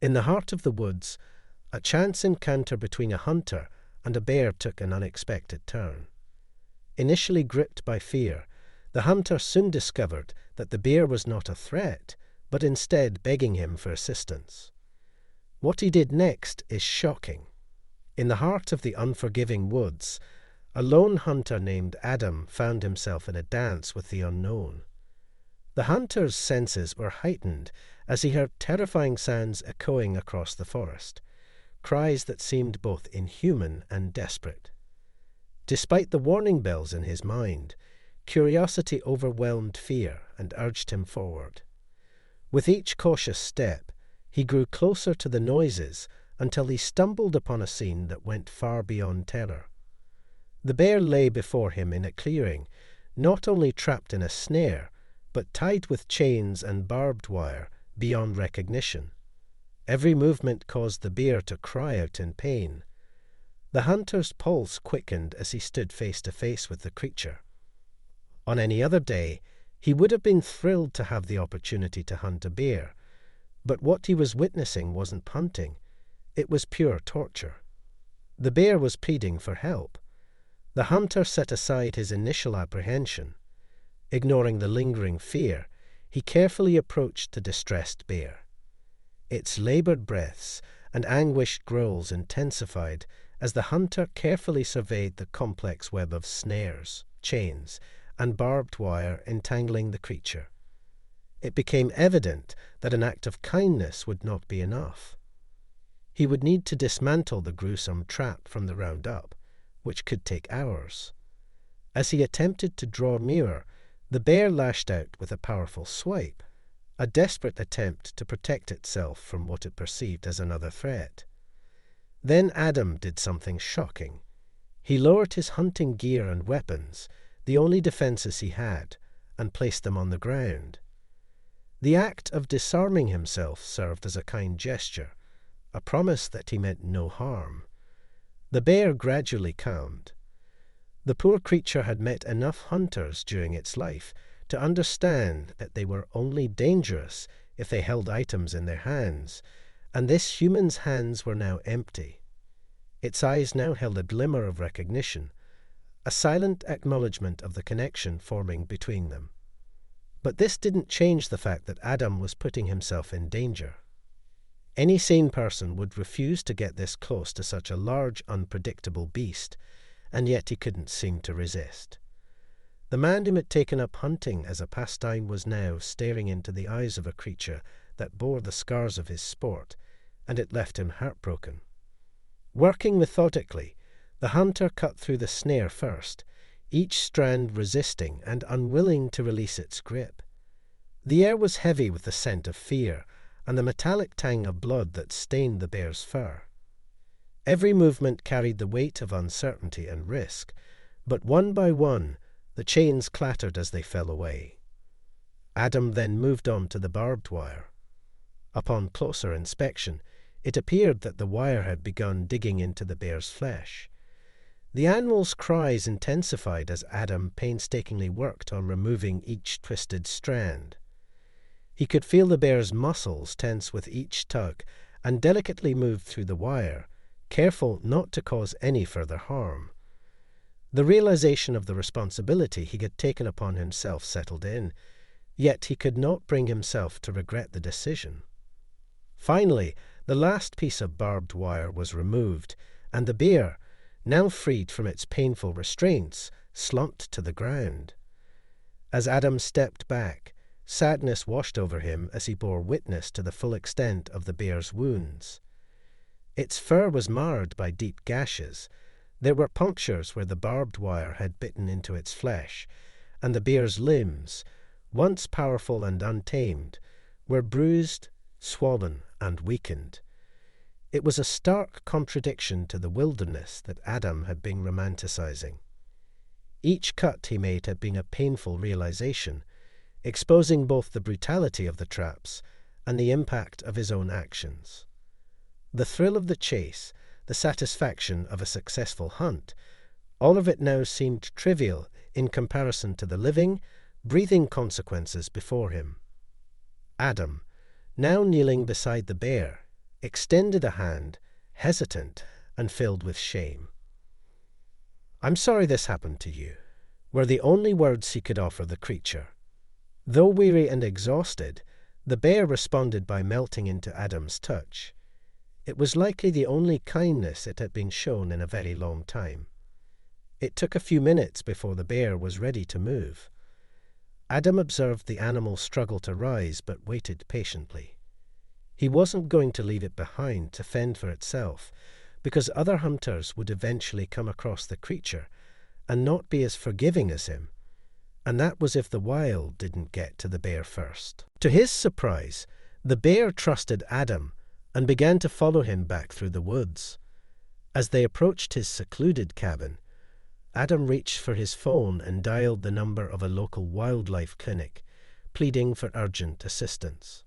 In the heart of the woods, a chance encounter between a hunter and a bear took an unexpected turn. Initially gripped by fear, the hunter soon discovered that the bear was not a threat, but instead begging him for assistance. What he did next is shocking. In the heart of the unforgiving woods, a lone hunter named Adam found himself in a dance with the unknown. The hunter's senses were heightened as he heard terrifying sounds echoing across the forest, cries that seemed both inhuman and desperate. Despite the warning bells in his mind, curiosity overwhelmed fear and urged him forward. With each cautious step, he grew closer to the noises until he stumbled upon a scene that went far beyond terror. The bear lay before him in a clearing, not only trapped in a snare, but tied with chains and barbed wire beyond recognition. Every movement caused the bear to cry out in pain. The hunter's pulse quickened as he stood face to face with the creature. On any other day, he would have been thrilled to have the opportunity to hunt a bear, but what he was witnessing wasn't hunting, it was pure torture. The bear was pleading for help. The hunter set aside his initial apprehension. Ignoring the lingering fear, he carefully approached the distressed bear. Its labored breaths and anguished growls intensified as the hunter carefully surveyed the complex web of snares, chains, and barbed wire entangling the creature. It became evident that an act of kindness would not be enough. He would need to dismantle the gruesome trap from the ground up, which could take hours. As he attempted to draw nearer, the bear lashed out with a powerful swipe, a desperate attempt to protect itself from what it perceived as another threat. Then Adam did something shocking. He lowered his hunting gear and weapons, the only defenses he had, and placed them on the ground. The act of disarming himself served as a kind gesture, a promise that he meant no harm. The bear gradually calmed. The poor creature had met enough hunters during its life to understand that they were only dangerous if they held items in their hands, and this human's hands were now empty. Its eyes now held a glimmer of recognition, a silent acknowledgement of the connection forming between them. But this didn't change the fact that Adam was putting himself in danger. Any sane person would refuse to get this close to such a large, unpredictable beast, and yet he couldn't seem to resist. The man whom had taken up hunting as a pastime was now staring into the eyes of a creature that bore the scars of his sport, and it left him heartbroken. Working methodically, the hunter cut through the snare first, each strand resisting and unwilling to release its grip. The air was heavy with the scent of fear and the metallic tang of blood that stained the bear's fur. Every movement carried the weight of uncertainty and risk, but one by one, the chains clattered as they fell away. Adam then moved on to the barbed wire. Upon closer inspection, it appeared that the wire had begun digging into the bear's flesh. The animal's cries intensified as Adam painstakingly worked on removing each twisted strand. He could feel the bear's muscles tense with each tug and delicately moved through the wire, careful not to cause any further harm. The realization of the responsibility he had taken upon himself settled in, yet he could not bring himself to regret the decision. Finally, the last piece of barbed wire was removed, and the bear, now freed from its painful restraints, slumped to the ground. As Adam stepped back, sadness washed over him as he bore witness to the full extent of the bear's wounds. Its fur was marred by deep gashes. There were punctures where the barbed wire had bitten into its flesh, and the bear's limbs, once powerful and untamed, were bruised, swollen, and weakened. It was a stark contradiction to the wilderness that Adam had been romanticizing. Each cut he made had been a painful realization, exposing both the brutality of the traps and the impact of his own actions. The thrill of the chase, the satisfaction of a successful hunt, all of it now seemed trivial in comparison to the living, breathing consequences before him. Adam, now kneeling beside the bear, extended a hand, hesitant and filled with shame. "I'm sorry this happened to you," were the only words he could offer the creature. Though weary and exhausted, the bear responded by melting into Adam's touch. It was likely the only kindness it had been shown in a very long time. It took a few minutes before the bear was ready to move. Adam observed the animal struggle to rise, but waited patiently. He wasn't going to leave it behind to fend for itself, because other hunters would eventually come across the creature and not be as forgiving as him, and that was if the wild didn't get to the bear first. To his surprise, the bear trusted Adam and began to follow him back through the woods. As they approached his secluded cabin, Adam reached for his phone and dialed the number of a local wildlife clinic, pleading for urgent assistance.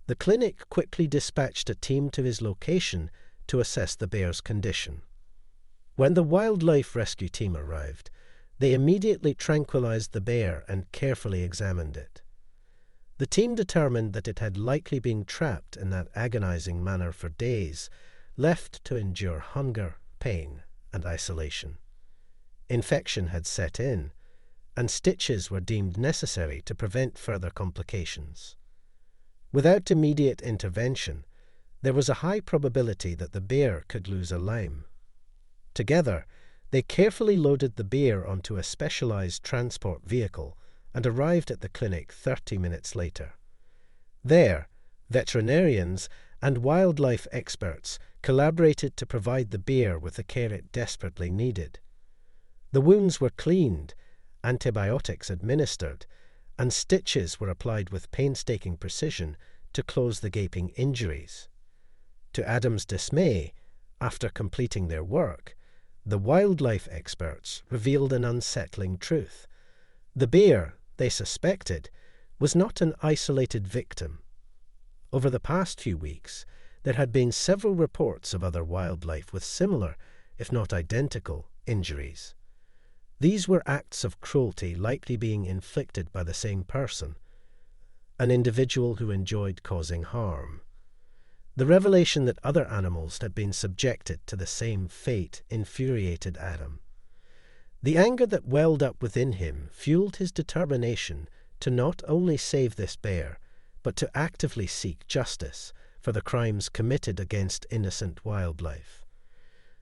The clinic quickly dispatched a team to his location to assess the bear's condition. When the wildlife rescue team arrived, they immediately tranquilized the bear and carefully examined it. The team determined that it had likely been trapped in that agonizing manner for days, left to endure hunger, pain, and isolation. Infection had set in, and stitches were deemed necessary to prevent further complications. Without immediate intervention, there was a high probability that the bear could lose a limb. Together, they carefully loaded the bear onto a specialized transport vehicle and arrived at the clinic 30 minutes later. There, veterinarians and wildlife experts collaborated to provide the bear with the care it desperately needed. The wounds were cleaned, antibiotics administered, and stitches were applied with painstaking precision to close the gaping injuries. To Adam's dismay, after completing their work, the wildlife experts revealed an unsettling truth. The bear, they suspected, was not an isolated victim. Over the past few weeks, there had been several reports of other wildlife with similar, if not identical, injuries. These were acts of cruelty likely being inflicted by the same person, an individual who enjoyed causing harm. The revelation that other animals had been subjected to the same fate infuriated Adam. The anger that welled up within him fueled his determination to not only save this bear, but to actively seek justice for the crimes committed against innocent wildlife.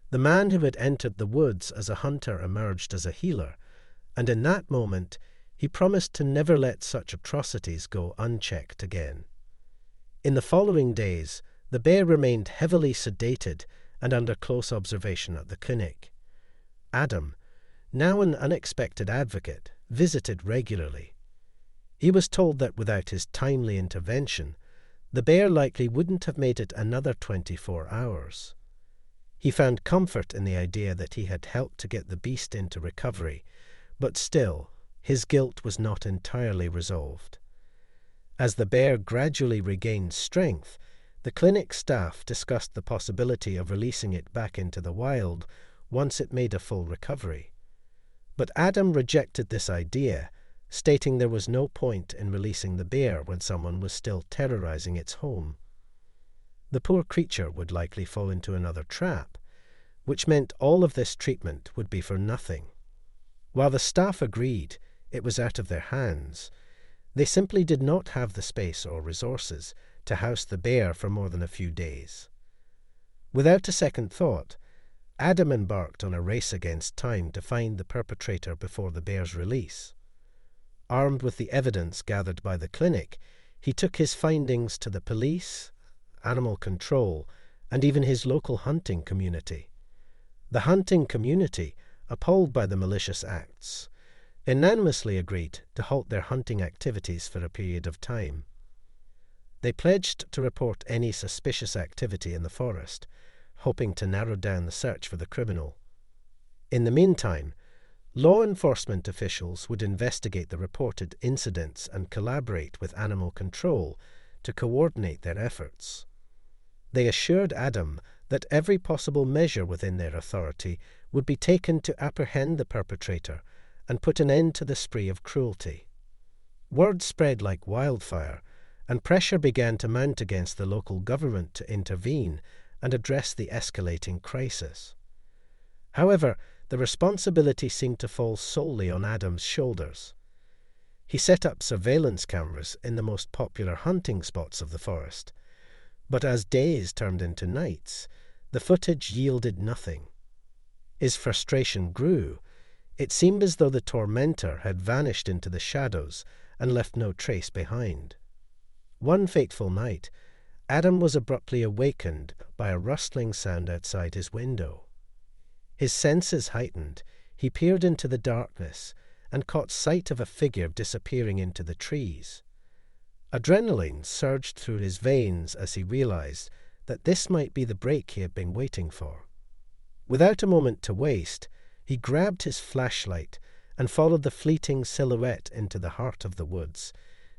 The man who had entered the woods as a hunter emerged as a healer, and in that moment he promised to never let such atrocities go unchecked again. In the following days, the bear remained heavily sedated and under close observation at the clinic. Adam, now an unexpected advocate, visited regularly. He was told that without his timely intervention, the bear likely wouldn't have made it another 24 hours. He found comfort in the idea that he had helped to get the beast into recovery, but still, his guilt was not entirely resolved. As the bear gradually regained strength, the clinic staff discussed the possibility of releasing it back into the wild once it made a full recovery. But Adam rejected this idea, stating there was no point in releasing the bear when someone was still terrorizing its home. The poor creature would likely fall into another trap, which meant all of this treatment would be for nothing. While the staff agreed it was out of their hands, they simply did not have the space or resources to house the bear for more than a few days. Without a second thought, Adam embarked on a race against time to find the perpetrator before the bear's release. Armed with the evidence gathered by the clinic, he took his findings to the police, animal control, and even his local hunting community. The hunting community, appalled by the malicious acts, unanimously agreed to halt their hunting activities for a period of time. They pledged to report any suspicious activity in the forest, hoping to narrow down the search for the criminal. In the meantime, law enforcement officials would investigate the reported incidents and collaborate with animal control to coordinate their efforts. They assured Adam that every possible measure within their authority would be taken to apprehend the perpetrator and put an end to the spree of cruelty. Word spread like wildfire, and pressure began to mount against the local government to intervene and address the escalating crisis. However, the responsibility seemed to fall solely on Adam's shoulders. He set up surveillance cameras in the most popular hunting spots of the forest, but as days turned into nights, the footage yielded nothing. His frustration grew. It seemed as though the tormentor had vanished into the shadows and left no trace behind. One fateful night, Adam was abruptly awakened by a rustling sound outside his window. His senses heightened, he peered into the darkness and caught sight of a figure disappearing into the trees. Adrenaline surged through his veins as he realized that this might be the break he had been waiting for. Without a moment to waste, he grabbed his flashlight and followed the fleeting silhouette into the heart of the woods,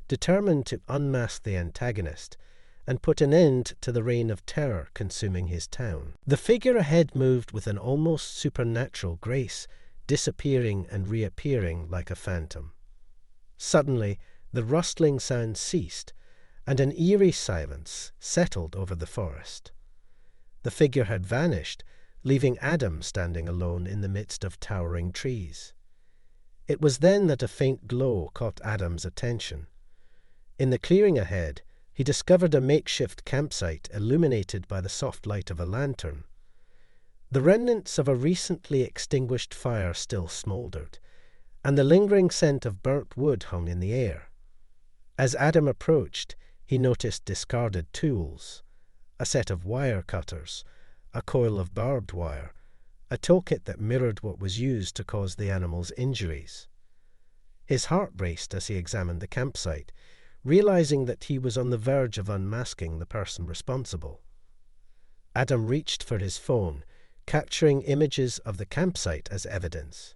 determined to unmask the antagonist and put an end to the reign of terror consuming his town. The figure ahead moved with an almost supernatural grace, disappearing and reappearing like a phantom. Suddenly, the rustling sound ceased, and an eerie silence settled over the forest. The figure had vanished, leaving Adam standing alone in the midst of towering trees. It was then that a faint glow caught Adam's attention. In the clearing ahead, he discovered a makeshift campsite illuminated by the soft light of a lantern. The remnants of a recently extinguished fire still smouldered, and the lingering scent of burnt wood hung in the air. As Adam approached, he noticed discarded tools, a set of wire cutters, a coil of barbed wire, a toolkit that mirrored what was used to cause the animal's injuries. His heart raced as he examined the campsite, realizing that he was on the verge of unmasking the person responsible. Adam reached for his phone, capturing images of the campsite as evidence.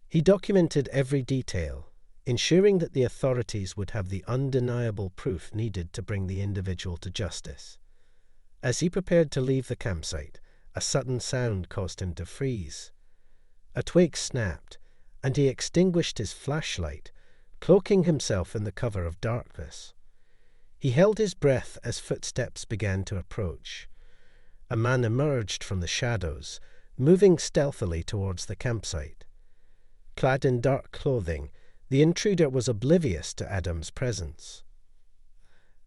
He documented every detail, ensuring that the authorities would have the undeniable proof needed to bring the individual to justice. As he prepared to leave the campsite, a sudden sound caused him to freeze. A twig snapped, and he extinguished his flashlight, cloaking himself in the cover of darkness. He held his breath as footsteps began to approach. A man emerged from the shadows, moving stealthily towards the campsite. Clad in dark clothing, the intruder was oblivious to Adam's presence.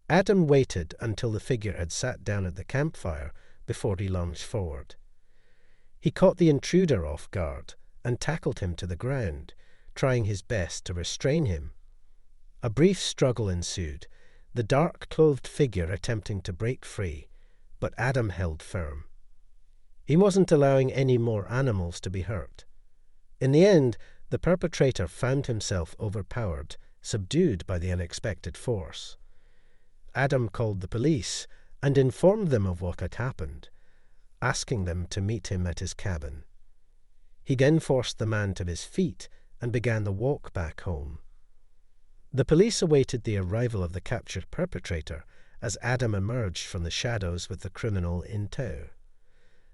Adam waited until the figure had sat down at the campfire before he lunged forward. He caught the intruder off guard and tackled him to the ground, trying his best to restrain him. A brief struggle ensued, the dark-clothed figure attempting to break free, but Adam held firm. He wasn't allowing any more animals to be hurt. In the end, the perpetrator found himself overpowered, subdued by the unexpected force. Adam called the police and informed them of what had happened, asking them to meet him at his cabin. He then forced the man to his feet and began the walk back home. The police awaited the arrival of the captured perpetrator as Adam emerged from the shadows with the criminal in tow.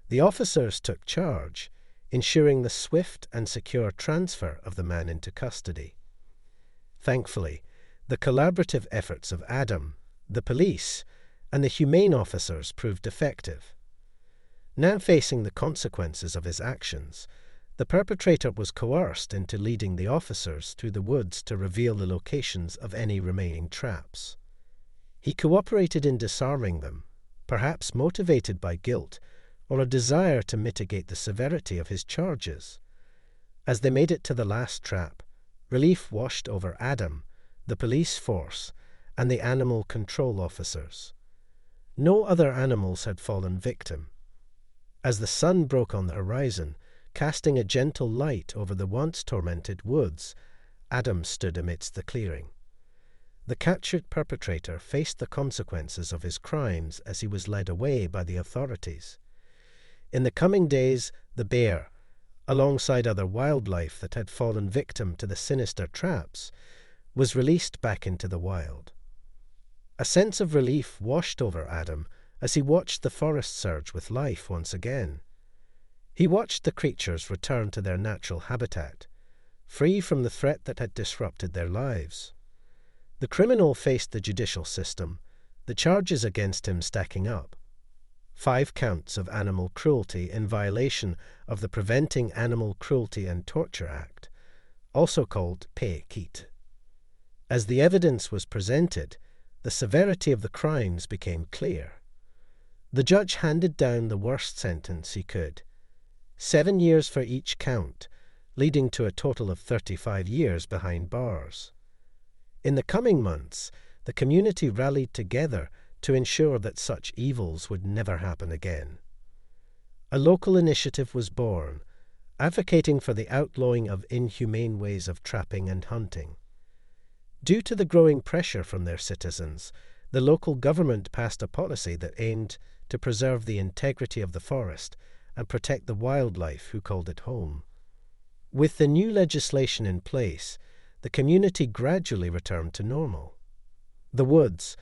The officers took charge, ensuring the swift and secure transfer of the man into custody. Thankfully, the collaborative efforts of Adam, the police, and the humane officers proved effective. Now facing the consequences of his actions, the perpetrator was coerced into leading the officers through the woods to reveal the locations of any remaining traps. He cooperated in disarming them, perhaps motivated by guilt or a desire to mitigate the severity of his charges. As they made it to the last trap, relief washed over Adam, the police force, and the animal control officers. No other animals had fallen victim. As the sun broke on the horizon, casting a gentle light over the once tormented woods, Adam stood amidst the clearing. The captured perpetrator faced the consequences of his crimes as he was led away by the authorities. In the coming days, the bear, alongside other wildlife that had fallen victim to the sinister traps, was released back into the wild. A sense of relief washed over Adam as he watched the forest surge with life once again. He watched the creatures return to their natural habitat, free from the threat that had disrupted their lives. The criminal faced the judicial system, the charges against him stacking up. 5 counts of animal cruelty in violation of the Preventing Animal Cruelty and Torture Act, also called pleading. As the evidence was presented, the severity of the crimes became clear. The judge handed down the worst sentence he could: 7 years for each count, leading to a total of 35 years behind bars. In the coming months, the community rallied together to ensure that such evils would never happen again. A local initiative was born, advocating for the outlawing of inhumane ways of trapping and hunting. Due to the growing pressure from their citizens, the local government passed a policy that aimed to preserve the integrity of the forest and protect the wildlife who called it home. With the new legislation in place, the community gradually returned to normal. The woods,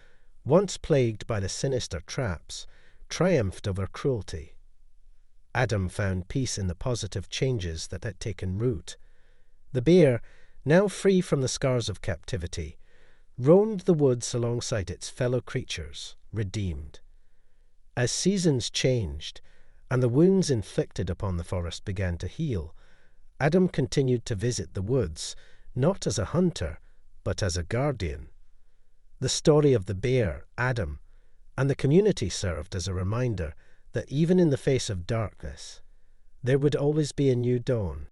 once plagued by the sinister traps, triumphed over cruelty. Adam found peace in the positive changes that had taken root. The bear, now free from the scars of captivity, roamed the woods alongside its fellow creatures, redeemed. As seasons changed, and the wounds inflicted upon the forest began to heal, Adam continued to visit the woods, not as a hunter, but as a guardian. The story of the bear, Adam, and the community served as a reminder that even in the face of darkness, there would always be a new dawn.